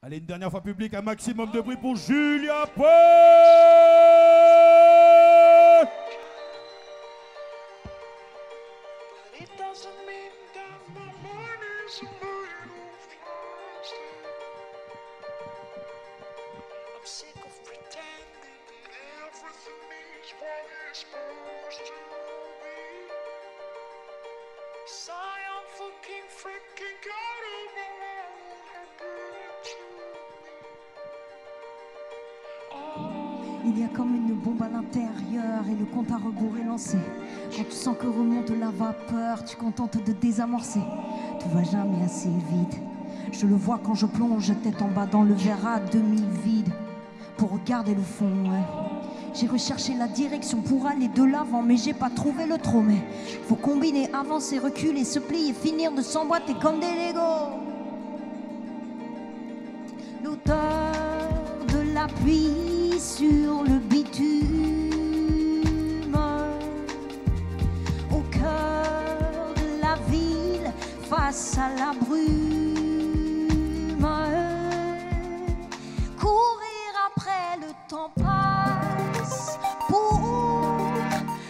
Allez, une dernière fois public, un maximum de bruit pour Julien Paul. Il y a comme une bombe à l'intérieur et le compte à rebours est lancé. Quand tu sens que remonte la vapeur, tu contentes de désamorcer. Tout va jamais assez vite. Je le vois quand je plonge tête en bas dans le verre à demi vide pour regarder le fond. Ouais. J'ai recherché la direction pour aller de l'avant, mais j'ai pas trouvé le trop. Mais faut combiner, avancer, reculer, se plier, finir de s'emboîter comme des Legos. L'odeur de la pluie sur le bitume, au cœur de la ville, face à la brume. Courir après le temps passe pour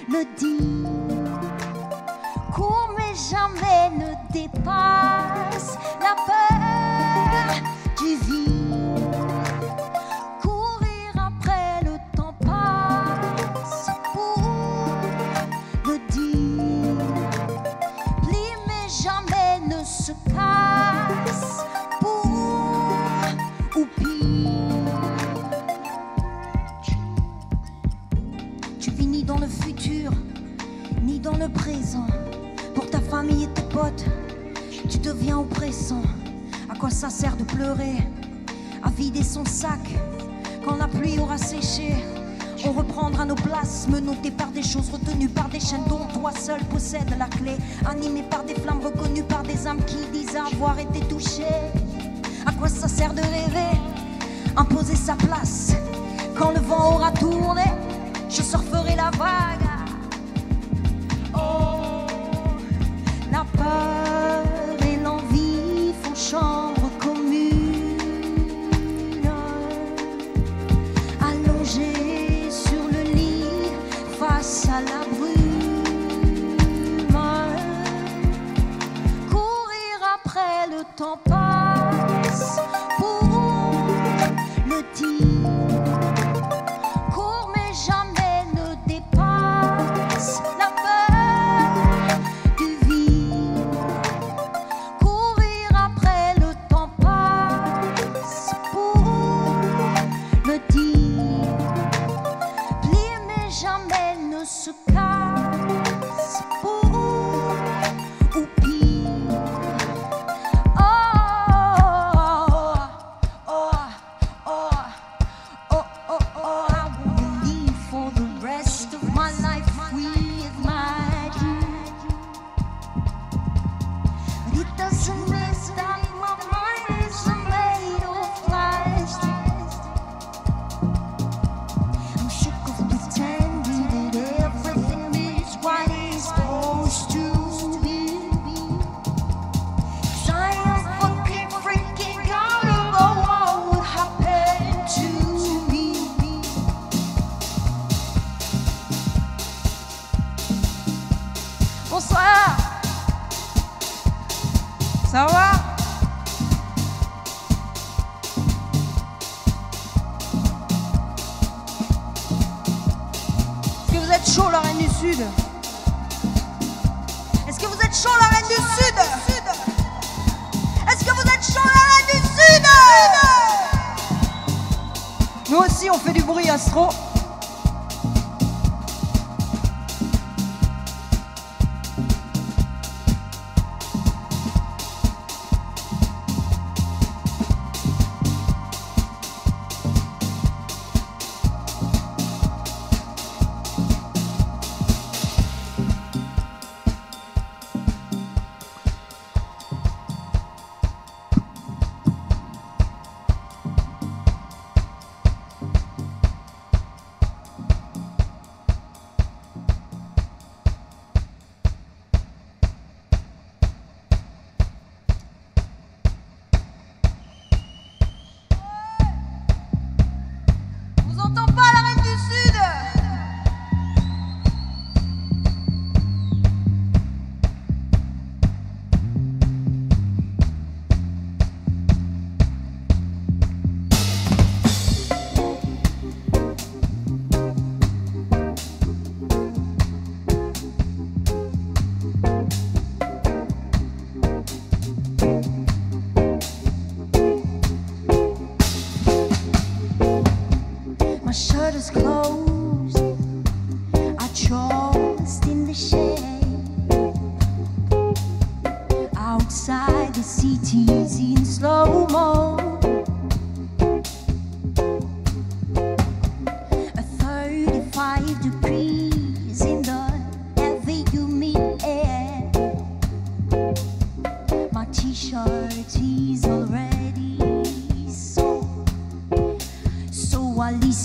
le dire. Cours mais jamais ne dépasse la peur du vide. Se casse pour ou pire. Tu vis ni dans le futur ni dans le présent. Pour ta famille et tes potes, tu deviens oppressant. À quoi ça sert de pleurer, à vider son sac quand la pluie aura séché? On reprendra nos places, menottés par des choses retenues par des chaînes dont toi seul possède la clé. Animés par des flammes reconnues par des âmes qui disent avoir été touchées. À quoi ça sert de rêver, imposer sa place? Quand le vent aura tourné, je surferai la vague. Oh, la peur et l'envie font chambre commune, allongée face à la brume. Courir après le temps passe pour le dire. Cours mais jamais ne dépasse la peur du vide. Courir après le temps passe pour le dire. Plie mais jamais ne se casse pour ou pire. Oh, oh, oh, oh, oh, oh, oh. I will live for the rest of my life with my dream. But it doesn't mean that my mind is made of plastic. I'm sick of pretending that everything is what it's supposed to be. 'Cause I am fucking freaking out about what would happen to me. Bonsoir. Ça va? Est-ce que vous êtes chaud, la Reine du Sud? Est-ce que vous êtes chaud, la Reine du Sud? Est-ce que vous êtes chaud, la Reine du Sud? Nous aussi, on fait du bruit, Astro.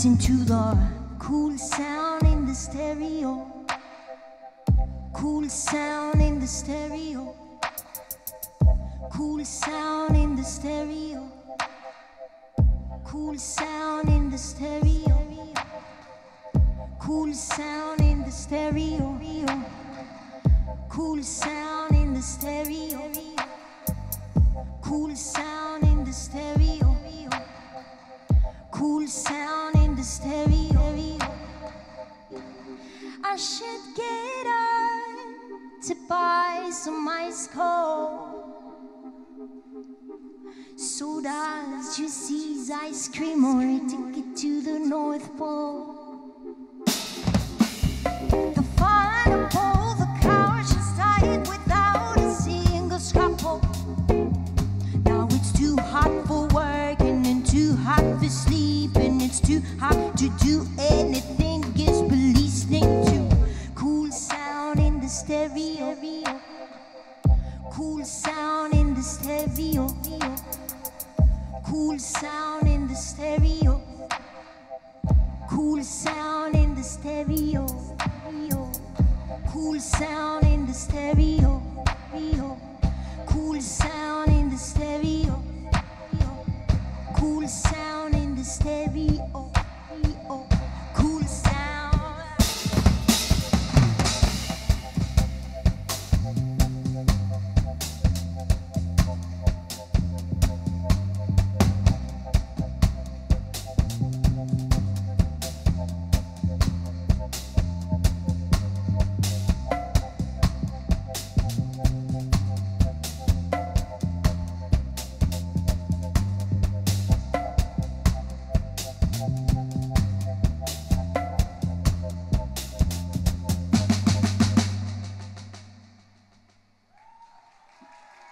listen to the cool sound in the stereo. Cool sound in the stereo. Cool sound in the stereo. Cool sound in the stereo. Cool sound in the stereo. Cool sound in the stereo. Cool sound in the stereo. Cool sound in the stereo. I should get up to buy some ice cold sodas, juices, ice cream, or a ticket to the North Pole. The final pole, the couch is tired without a single scalpel. Now it's too hot for working and too hot for sleeping. It's too hot to do anything, guess but listening to cool sound in the stereo. Cool sound in the stereo. Cool sound in the stereo. Cool sound in the stereo. Cool sound in the stereo. Cool sound in the stereo. Cool sound in the stereo. Cool sound.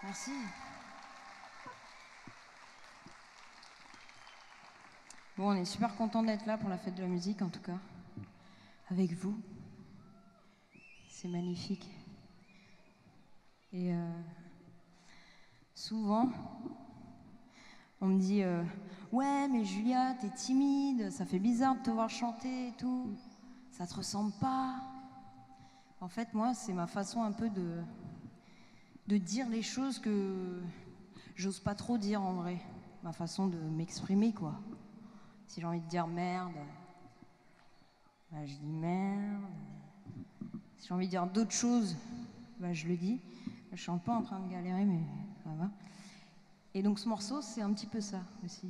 Merci. Bon, on est super content d'être là pour la fête de la musique, en tout cas, avec vous. C'est magnifique. Et souvent, on me dit ouais, mais Julia, t'es timide, ça fait bizarre de te voir chanter et tout, ça te ressemble pas. En fait, moi, c'est ma façon un peu de dire les choses que j'ose pas trop dire en vrai. Ma façon de m'exprimer, quoi. Si j'ai envie de dire merde, bah, je dis merde. Si j'ai envie de dire d'autres choses, bah, je le dis. Je suis un peu en train de galérer, mais ça va. Et donc ce morceau, c'est un petit peu ça aussi.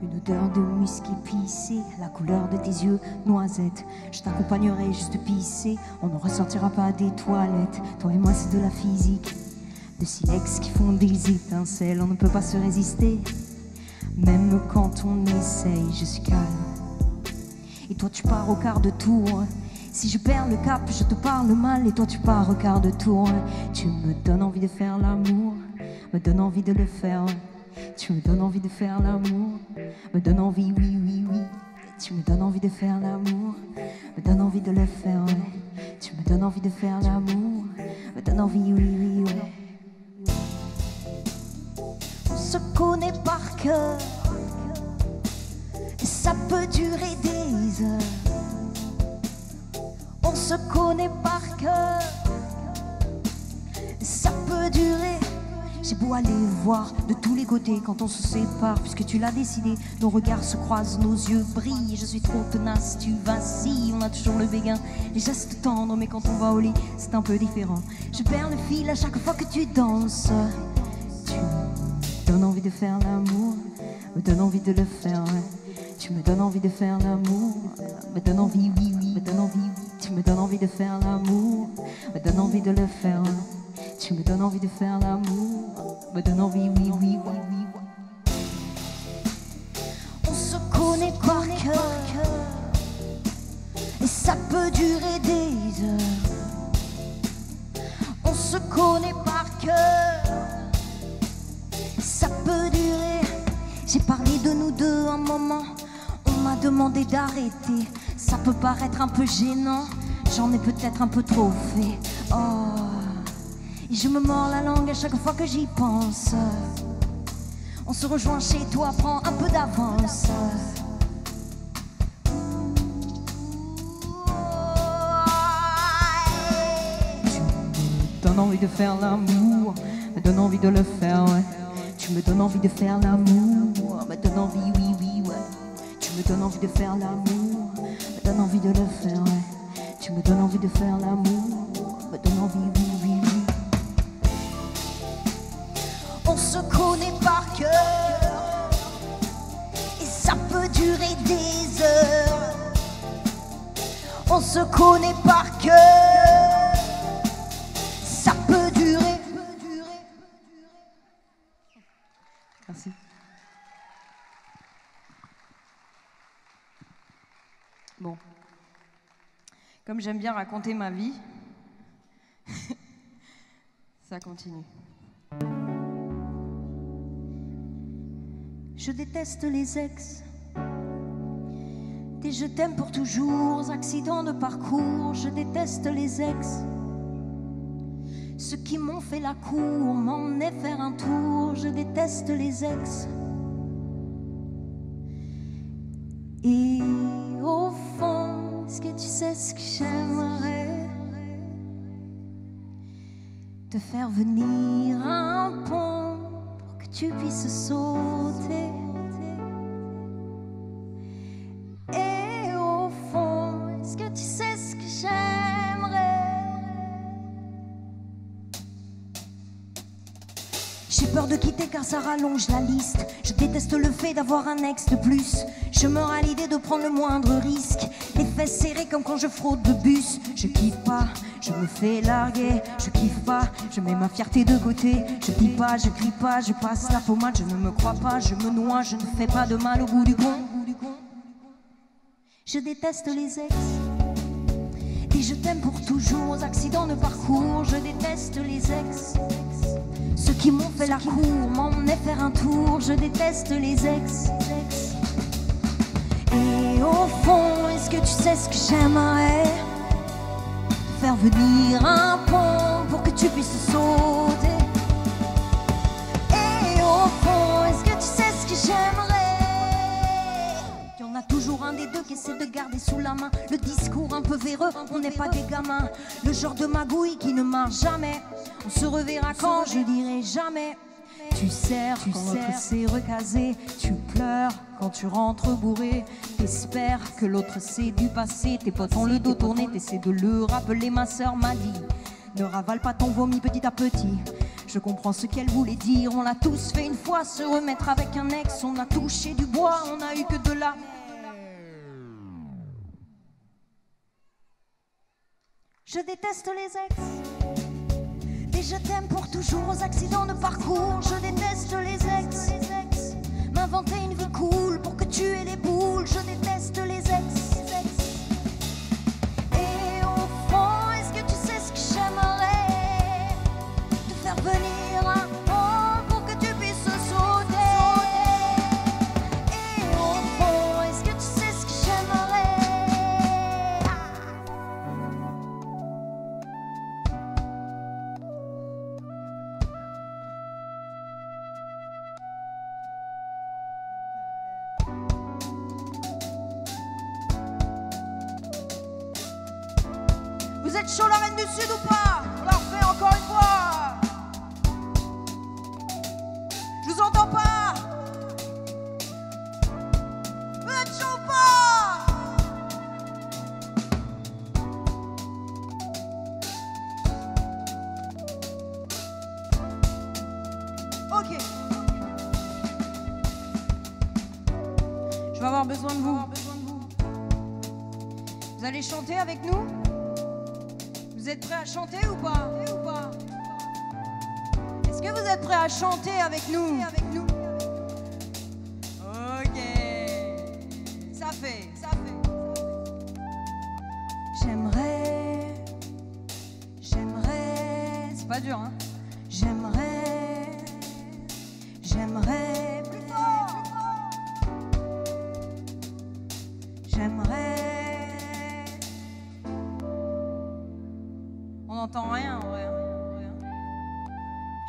Une odeur de musc épicé, la couleur de tes yeux, noisette. Je t'accompagnerai juste pisser, on ne ressortira pas des toilettes. Toi et moi c'est de la physique, de silex qui font des étincelles. On ne peut pas se résister, même quand on essaye. Je suis calme, et toi tu pars au quart de tour. Si je perds le cap, je te parle mal, et toi tu pars au quart de tour. Tu me donnes envie de faire l'amour, me donnes envie de le faire. Tu me donnes envie de faire l'amour, me donne envie, oui, oui, oui. Tu me donnes envie de faire l'amour, me donne envie de le faire, ouais. Tu me donnes envie de faire l'amour, me donne envie, oui, oui, ouais. On se connaît par cœur, et ça peut durer des heures. On se connaît par cœur, et ça peut durer. J'ai beau aller voir de tous les côtés quand on se sépare, puisque tu l'as décidé, nos regards se croisent, nos yeux brillent. Je suis trop tenace, tu vacilles, on a toujours le béguin, les gestes tendres, mais quand on va au lit, c'est un peu différent. Je perds le fil à chaque fois que tu danses. Tu me donnes envie de faire l'amour, me donnes envie de le faire, ouais. Tu me donnes envie de faire l'amour, me donne envie, oui, oui, me donne envie, oui. Tu me donnes envie de faire l'amour, me donne envie de le faire, ouais. Tu me donnes envie de faire l'amour, me donne envie, oui, oui, oui, oui. On se connaît par cœur, et ça peut durer des heures. On se connaît par cœur, ça peut durer. J'ai parlé de nous deux un moment, on m'a demandé d'arrêter. Ça peut paraître un peu gênant, j'en ai peut-être un peu trop fait. Oh, Et je me mords la langue à chaque fois que j'y pense. On se rejoint chez toi, prends un peu d'avance. Tu me donnes envie de faire l'amour, me donne envie de le faire, ouais. Tu me donnes envie de faire l'amour, me donne envie, oui, oui, ouais. Tu me donnes envie de faire l'amour, me donne envie de le faire, ouais. Tu me donnes envie de faire l'amour, me donne envie, oui, oui, oui. On se connaît par cœur et ça peut durer des heures. On se connaît par cœur, ça peut durer. Merci. Bon, comme j'aime bien raconter ma vie, ça continue. Je déteste les ex, des je t'aime pour toujours, accidents de parcours. Je déteste les ex, ceux qui m'ont fait la cour, m'emmenaient faire un tour. Je déteste les ex. Et au fond, est-ce que tu sais ce que j'aimerais? Te faire venir à un pont pour que tu puisses sauter. Et au fond, est-ce que tu sais ce que j'aimerais? J'ai peur de quitter car ça rallonge la liste. Je déteste le fait d'avoir un ex de plus. Je meurs à l'idée de prendre le moindre risque. Les fesses serrées comme quand je fraude de bus. Je kiffe pas, je me fais larguer. Je kiffe pas, je mets ma fierté de côté. Je dis pas, je crie pas, je passe la pommade. Je ne me crois pas, je me noie, je ne fais pas de mal au bout du compte. Je déteste les ex, et je t'aime pour toujours, accidents de parcours. Je déteste les ex, ceux qui m'ont fait la cour, m'emmenaient faire un tour. Je déteste les ex. Et au fond, est-ce que tu sais ce que j'aimerais? Te faire venir un pont pour que tu puisses sauter. Et au fond, est-ce que tu sais ce que j'aimerais? Il y en a toujours un des deux qui essaie de garder sous la main le discours un peu véreux, on n'est pas des gamins. Le genre de magouille qui ne marche jamais. On se reverra quand, je dirai jamais. Tu serres quand l'autre s'est recasé. Tu pleures quand tu rentres bourré. T'espères que l'autre c'est du passé. Tes potes ont le dos tourné, t'essaies de le rappeler. Ma sœur m'a dit, ne ravale pas ton vomi petit à petit. Je comprends ce qu'elle voulait dire. On l'a tous fait une fois, se remettre avec un ex. On a touché du bois, on a eu que de la... Je déteste les ex, et je t'aime pour toujours, aux accidents de parcours. Je déteste les ex, m'inventer une vie cool pour que tu aies les boules. Je déteste les ex. Et au fond, est-ce que tu sais ce que j'aimerais? Te faire venir un pont pour que tu puisses sauter. Et au fond, est-ce que tu sais ce que j'aimerais? Vous êtes chaud la Reine du Sud ou pas? On la refait encore une fois. Je vous entends pas. Vous êtes chaud ou pas? Ok. Je vais avoir besoin de vous. Vous allez chanter avec nous? Vous êtes prêts à chanter ou pas? Est-ce que vous êtes prêts à chanter avec nous? Ok. Ça fait. J'aimerais. C'est pas dur, hein? J'aimerais plus fort. J'aimerais. On n'entend rien en vrai.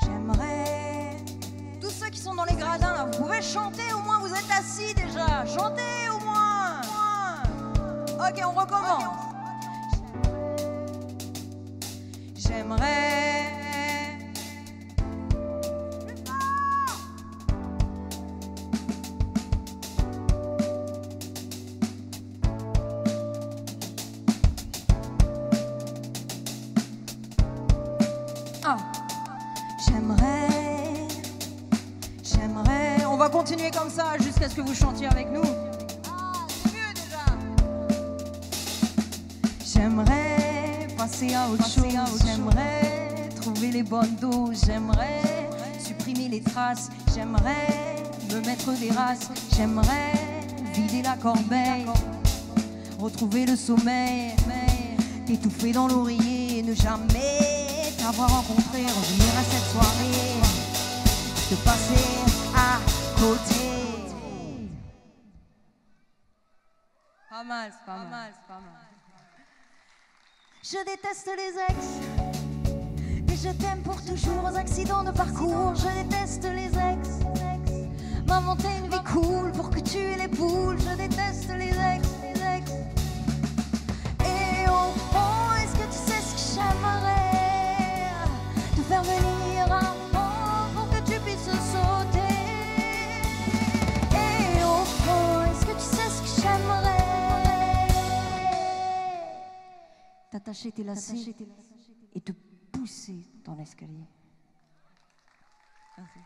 J'aimerais. Tous ceux qui sont dans les gradins là, vous pouvez chanter au moins, vous êtes assis déjà. Chantez au moins. Ok, on recommence. J'aimerais. Ah. J'aimerais. On va continuer comme ça jusqu'à ce que vous chantiez avec nous. Ah, c'est mieux déjà. J'aimerais passer à autre chose. J'aimerais trouver les bonnes doses. J'aimerais supprimer les traces. J'aimerais me mettre des races. J'aimerais vider la corbeille, retrouver le sommeil, t'étouffer dans l'oreiller, ne jamais t'avoir rencontré, revenir à cette soirée, te passer à côté. Pas mal, c'est pas mal. Je déteste les ex, et je t'aime pour toujours aux accidents de parcours. Je déteste les ex, m'inventer une vie cool pour que tu aies les poules. Je déteste les ex. Et au fond, est-ce que tu sais ce que j'aimerais? Te faire venir un vent pour que tu puisses sauter. Et au fond, est-ce que tu sais ce que j'aimerais? T'attacher tes lacets et te pousser dans l'escalier. Merci.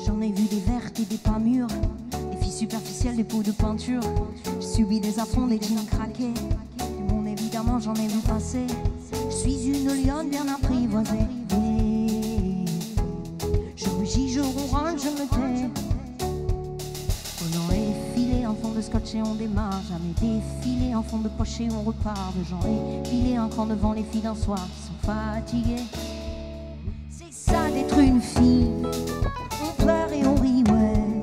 J'en ai vu des vertes et des pas mûres, des filles superficielles, des pots de peinture. J'ai subi des affronts, des jeans craqués. Et bon, évidemment, j'en ai vu passer. Je suis une lionne bien apprivoisée. Je rugis, je ronronne, je me tais. On aurait filé en fond de scotch et on démarre. Jamais défilé en fond de poche et on repart. J'en ai filé un cran devant les filles d'un soir qui sont fatiguées. C'est ça d'être une fille. On pleure et on rit, ouais.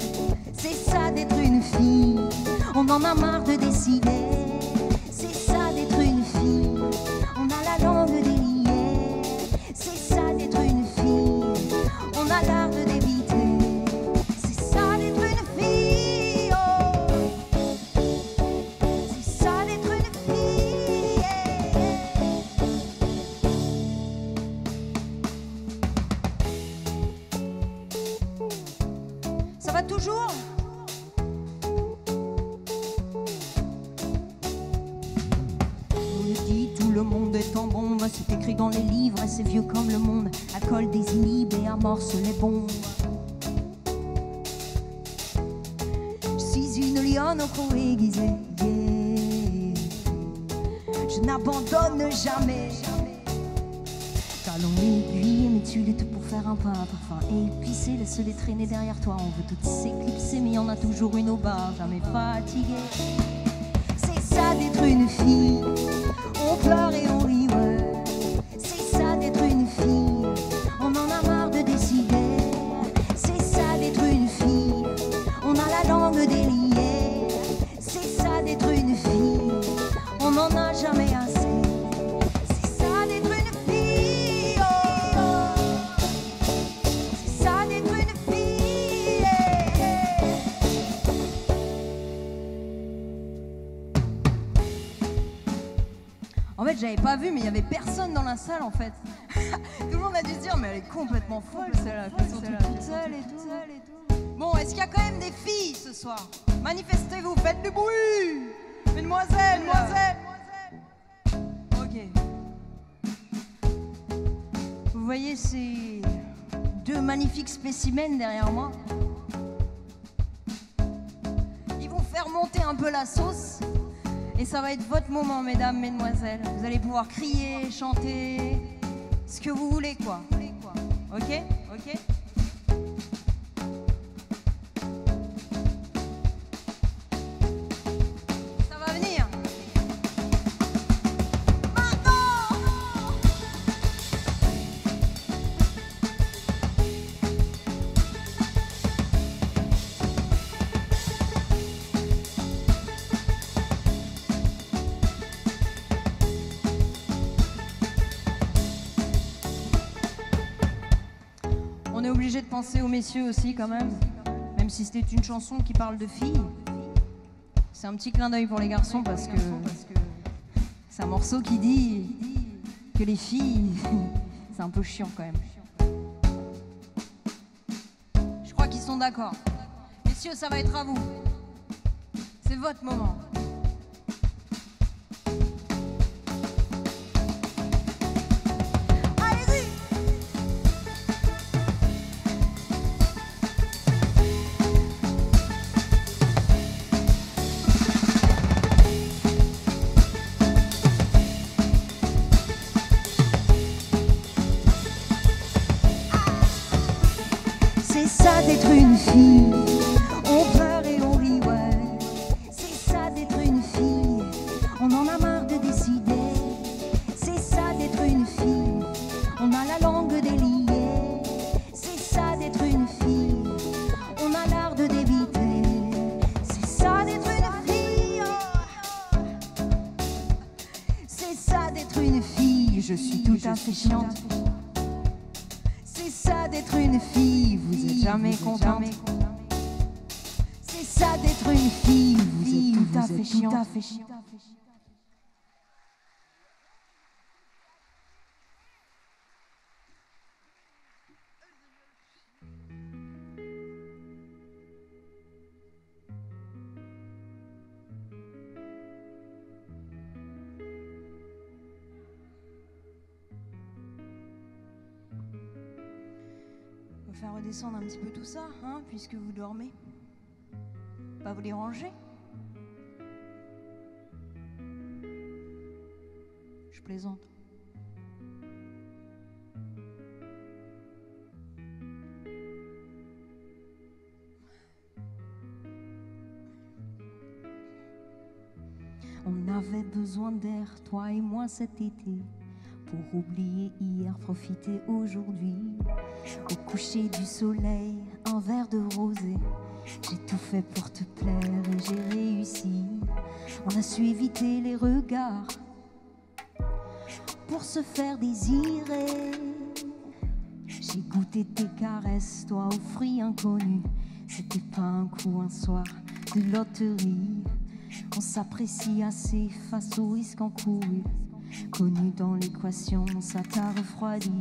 C'est ça d'être une fille. On en a marre de décider. C'est ça d'être une fille. On a la langue déliée. C'est ça d'être une fille. On a l'art de débiter. C'est ça d'être une fille. Oh. C'est ça d'être une fille. Ça va toujours? On le dit, tout le monde est en bombe. C'est écrit dans les livres et c'est vieux comme le monde. Alcool désinhibe et amorce les bombes. Je suis une lionne au cou aiguisé. Yeah. Je n'abandonne jamais. Talons aiguilles, mais tu luttes pour faire un pas. Parfum épicé, laisse-les traîner derrière toi. On veut toutes s'éclipser, mais il y en a toujours une au bar, jamais fatiguée. C'est ça d'être une fille. On pleure et on rit, ouais. C'est ça d'être une fille. On en a marre de décider. C'est ça d'être une fille. On a la langue déliée. C'est ça d'être une fille. On n'en a jamais assez. En fait, j'avais pas vu, mais il y avait personne dans la salle en fait. Tout le monde a dû se dire, mais elle est complètement folle celle-là. Elles sont toutes seules et tout. Bon, est-ce qu'il y a quand même des filles ce soir? Manifestez-vous, faites du bruit. Mesdemoiselles. Ok. Vous voyez ces deux magnifiques spécimens derrière moi? Ils vont faire monter un peu la sauce. Et ça va être votre moment, mesdames, mesdemoiselles. Vous allez pouvoir crier, chanter, ce que vous voulez, quoi. Ok? Ok? Ça va venir. On est obligé de penser aux messieurs aussi quand même si c'était une chanson qui parle de filles. C'est un petit clin d'œil pour les garçons parce que c'est un morceau qui dit que les filles, c'est un peu chiant quand même. Je crois qu'ils sont d'accord. Messieurs, ça va être à vous. C'est votre moment. C'est ça d'être une fille, on pleure et on rit, ouais. C'est ça d'être une fille, on en a marre de décider. C'est ça d'être une fille, on a la langue déliée. C'est ça d'être une fille, on a l'art de débiter. C'est ça d'être une fille, oh. C'est ça d'être une fille, je suis tout à fait chiante. C'est ça d'être une fille, vous êtes jamais contente. C'est ça d'être une fille, vous êtes tout à fait chiante. On va faire redescendre un petit peu tout ça, hein, puisque vous dormez. Pas vous déranger. Je plaisante. On avait besoin d'air, toi et moi cet été, pour oublier hier, profiter aujourd'hui. Au coucher du soleil, un verre de rosé. J'ai tout fait pour te plaire et j'ai réussi. On a su éviter les regards pour se faire désirer. J'ai goûté tes caresses, toi aux fruits inconnus. C'était pas un coup, un soir de loterie. On s'apprécie assez face au risque encouru. Connu dans l'équation, ça t'a refroidi.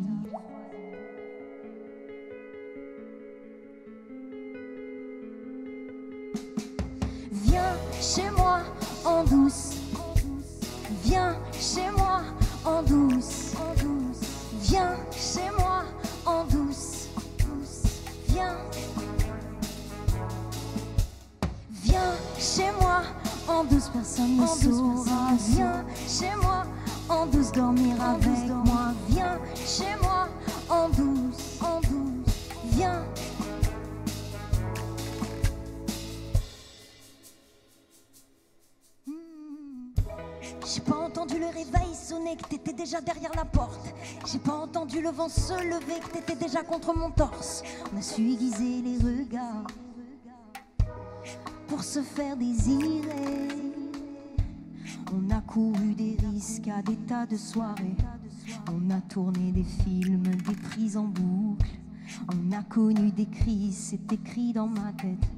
Viens chez moi en douce. Viens chez moi en douce. Viens chez moi en douce. Viens. Viens chez moi en douce, personne ne saura. Viens chez moi en douce, dormir avec moi. Viens chez moi en douce, viens. J'ai pas entendu le réveil sonner, que t'étais déjà derrière la porte. J'ai pas entendu le vent se lever, que t'étais déjà contre mon torse. On a su aiguiser les regards pour se faire désirer. On a couru des risques à des tas de soirées. On a tourné des films, des prises en boucle. On a connu des crises, c'est écrit dans ma tête.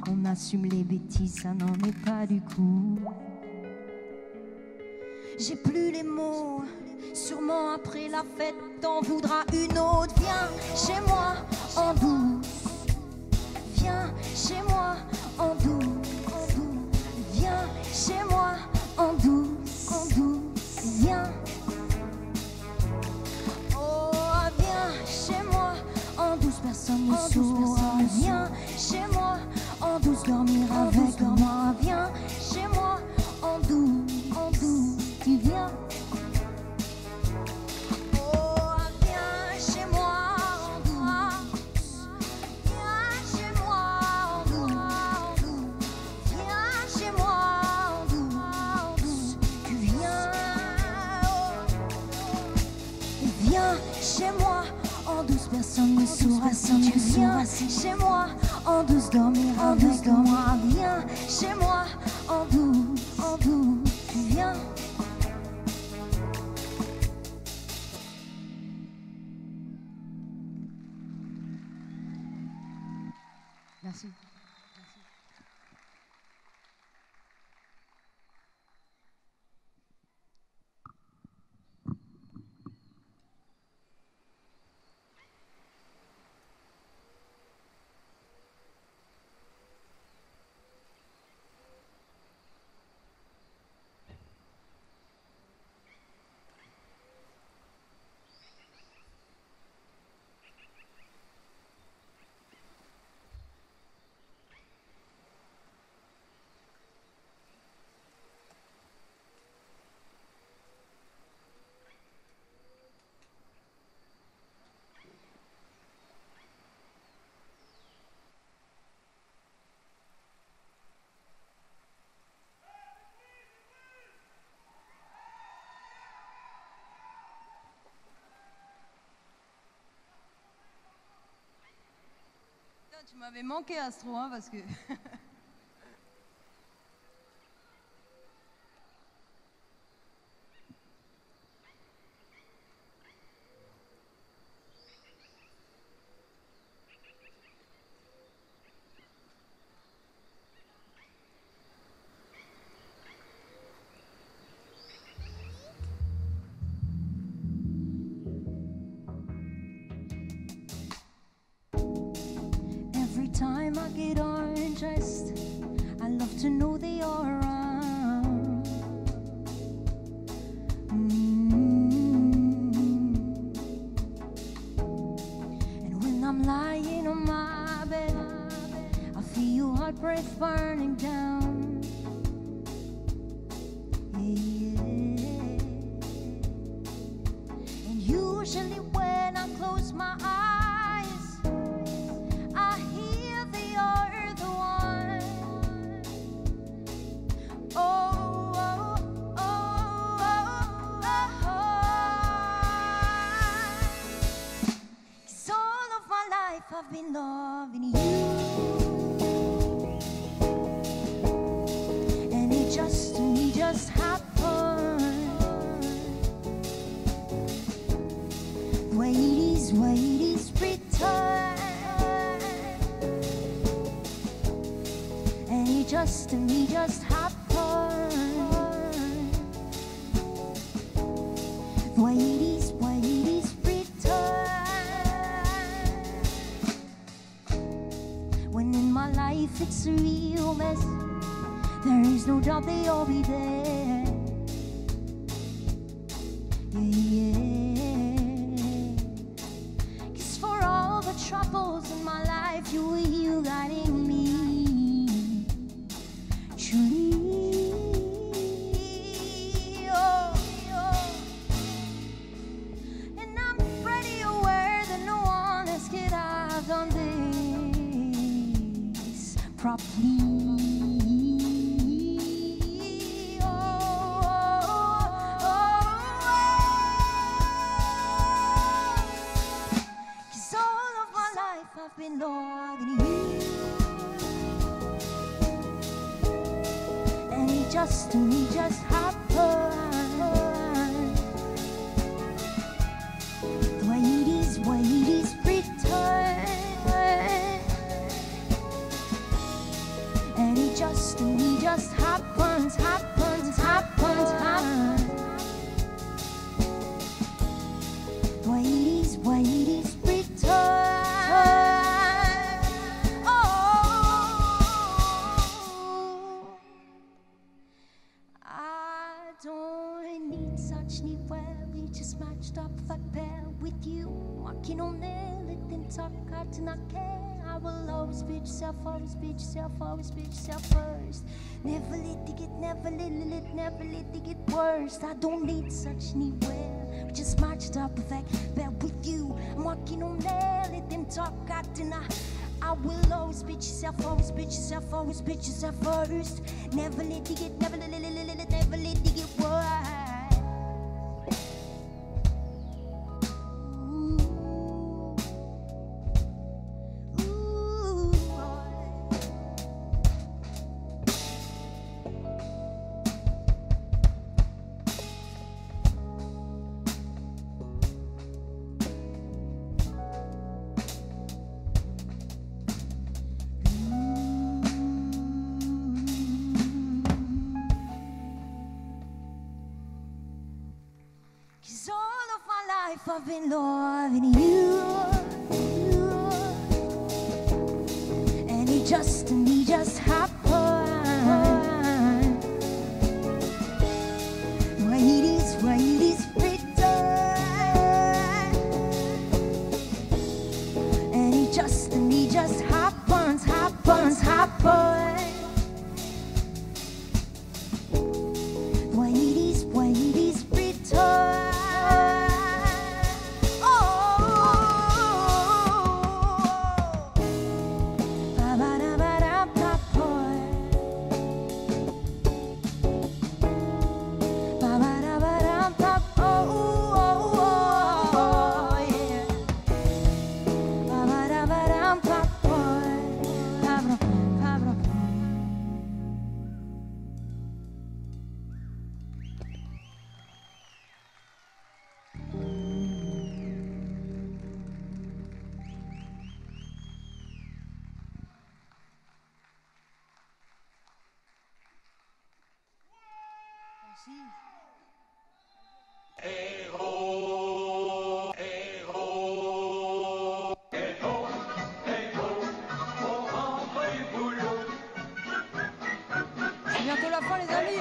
On assume les bêtises, ça n'en est pas du coup. J'ai plus les mots, sûrement après la fête t'en voudras une autre. Viens chez moi en douce. Viens chez moi en douce. Viens chez moi en douce. Viens. Oh, viens chez moi en douce, personne ne saura. Viens chez moi en douce, dormir avec moi. Viens chez moi en douce. En douce, personne ne saura si tu viens chez moi. En douce, dormir avec moi. Viens chez moi. En douce, tu viens. Merci. Tu m'avais manqué, Astro, hein, parce que... Time I get undressed, I love to know they are around. And when I'm lying on my bed, I feel your hot breath burning down. Yeah. And usually when I close my eyes, I hear they are the one. Oh, oh, oh, oh, oh. 'Cause all of my life I've been loving you, and it just happened. Wait is return. And it just happened. Wait is return. When in my life it's a real mess, there is no doubt they'll be there. Yeah. 'Cause for all the troubles in my life, you guiding me. And I'm pretty aware that no one else could have done this properly. Cause all of my life I've been loving you, and it just happened. Wait is return. And it just happens. Wait is return. Oh, I don't need such nowhere. We just matched up like pair with you. Walking on there, let them talk, I do not care. I will always be yourself, always be yourself, always be yourself first. Never let it get, never let it get worse. I don't need such anywhere. We just matched up perfect, bear with you. I'm walking on there, let them talk, I do not. I will always be yourself, always be yourself, always be yourself first. Never let it get, never let it get worse. Ooh. life I've been loving you. And he just happened. Why it is written. And he just happens. Why it is written. C'est bientôt la fin, les amis.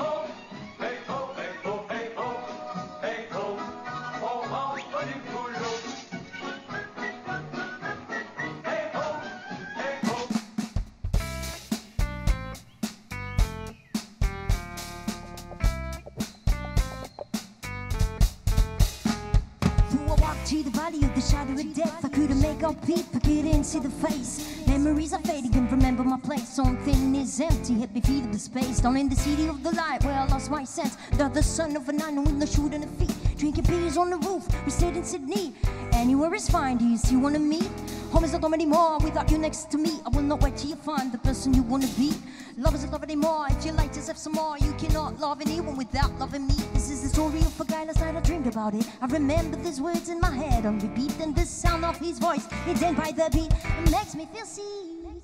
To the valley of the shadow of death, I couldn't make out people, couldn't see the face. Memories are fading and remember my place. Something is empty, hit me feet of the space. Down in the city of the light where I lost my sense. The son of a nine with no shoe on the feet. Drinking beers on the roof, we stayed in Sydney. Anywhere is fine, do you still wanna meet? Home is not home anymore without you next to me. I will not wait till you find the person you wanna be. Love isn't love anymore, if you like to have some more. You cannot love anyone without loving me. This is the story of a guy last night I dreamed about it. I remember these words in my head on repeat. And the sound of his voice, it's in by the beat. It makes me feel sick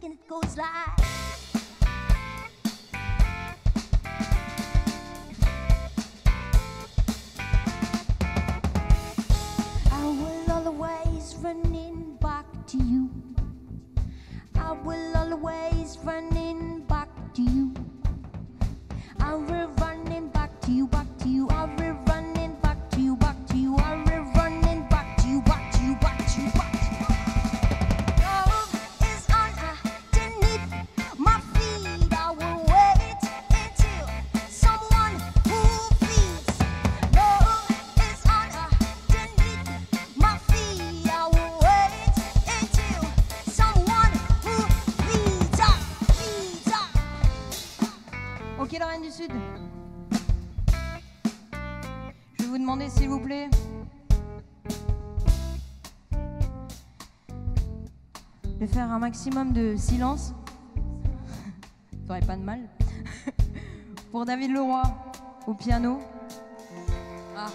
and it goes like I will always running back to you. I will always running back to you. I will running back to you, back to you. I will running back to you, back to you. I will running back to you, back to you, back to you, back to you. Love is underneath my feet. I will wait until someone who feeds. Love is underneath my feet. I will wait until someone who feeds up, feeds up. Ok, la Reine du Sud. Je vais vous demander, s'il vous plaît, de faire un maximum de silence. Ça aurait pas de mal. Pour David Leroy au piano. Ah.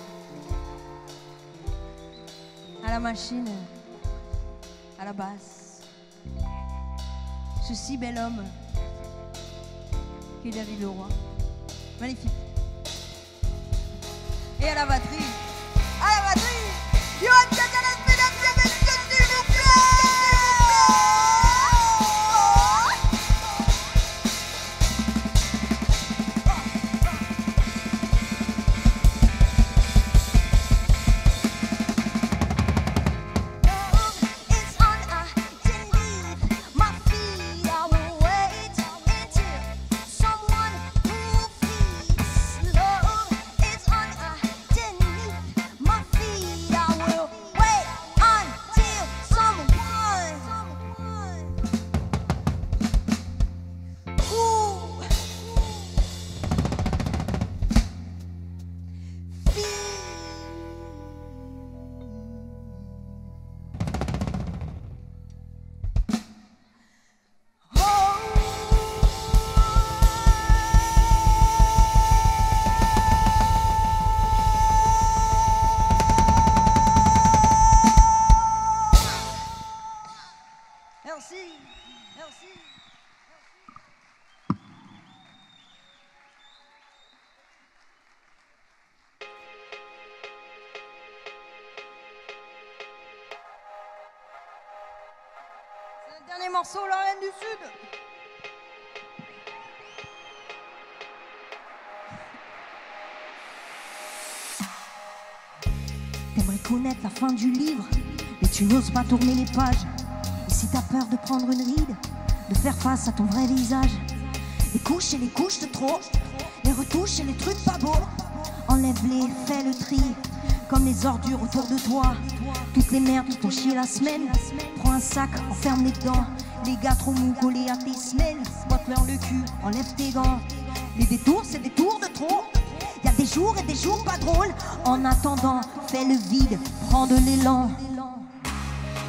À la machine. À la basse. Ce si bel homme qui est David Leroy. Magnifique. Et à la batterie. À la batterie. Johan Catalas, mesdames et messieurs, s'il vous plaît. Someone who feeds. Love is underneath dernier morceau, la Reine du Sud. T'aimerais connaître la fin du livre, mais tu n'oses pas tourner les pages. Et si t'as peur de prendre une ride, de faire face à ton vrai visage, les couches de trop, les retouches et les trucs pas beaux, enlève-les, fais le tri, comme les ordures autour de toi. Toutes les merdes qui t'ont chié la semaine, prends un sac, enferme-les dedans. Les gars trop mous collés à tes semelles, botte-leur le cul, enlève tes gants. Les détours, c'est des tours de trop. Y'a des jours et des jours pas drôles. En attendant, fais le vide, prends de l'élan.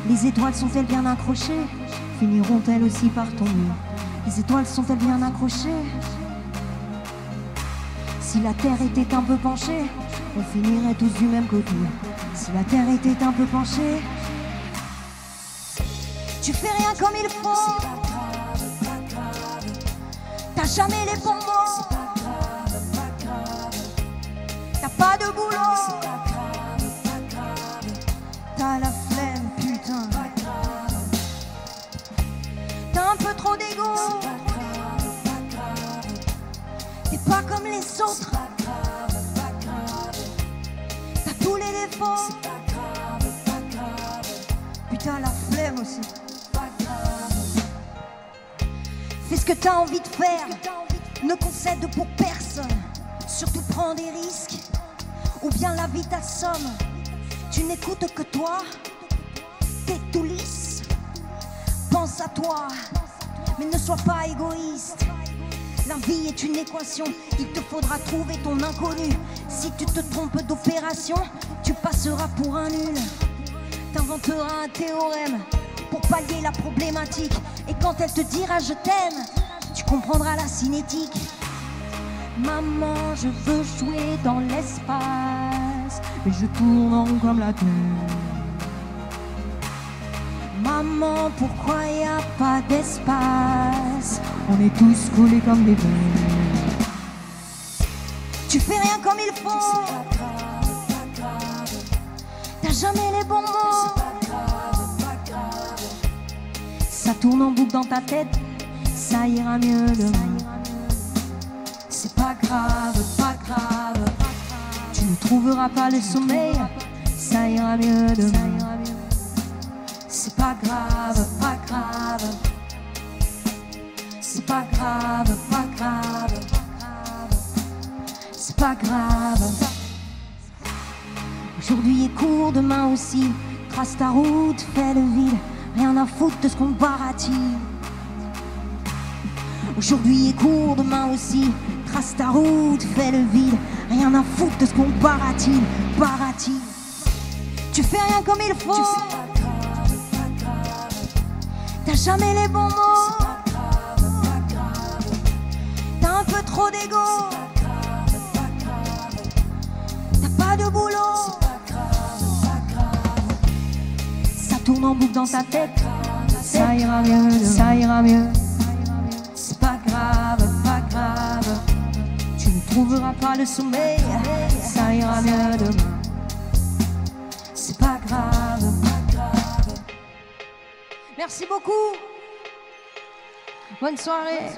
Les étoiles sont-elles bien accrochées? Finiront-elles aussi par tomber? Les étoiles sont-elles bien accrochées? Si la terre était un peu penchée, on finirait tous du même côté. Si la terre était un peu penchée, tu fais rien comme il faut. T'as jamais les bons mots. T'as pas de boulot. T'as la flemme, putain. T'as un peu trop d'ego. T'es pas comme les autres. T'as tous les défauts. Putain, la flemme aussi. Fais ce que t'as envie de faire. Ne concède pour personne. Surtout prends des risques. Ou bien la vie t'assomme. Tu n'écoutes que toi. T'es tout lisse. Pense à toi. Mais ne sois pas égoïste. La vie est une équation. Il te faudra trouver ton inconnu. Si tu te trompes d'opération, tu passeras pour un nul. T'inventeras un théorème pour pallier la problématique. Et quand elle te dira je t'aime, tu comprendras la cinétique. Maman, je veux jouer dans l'espace, mais je tourne en rond comme la Terre. Maman, pourquoi y a pas d'espace? On est tous collés comme des verres. Tu fais rien comme il faut. T'as jamais les bons mots. Ça tourne en boucle dans ta tête. Ça ira mieux demain. C'est pas grave, pas grave. Tu ne trouveras pas le sommeil. Ça ira mieux demain. C'est pas grave, pas grave. C'est pas grave, pas grave. C'est pas grave. Aujourd'hui est court, demain aussi. Trace ta route, fais le vide. Rien à foutre de ce qu'on baratine. Aujourd'hui est court, demain aussi. Trace ta route, fais le vide. Rien à foutre de ce qu'on baratine. Baratine. Tu fais rien comme il faut. T'as jamais les bons mots. T'as un peu trop d'ego. T'as pas de boulot. Ça tourne en boucle dans ta tête. Ça ira mieux, ça ira mieux. C'est pas grave, pas grave. Tu ne trouveras pas le sommeil. Ça ira mieux demain. C'est pas grave, pas grave. Merci beaucoup. Bonne soirée.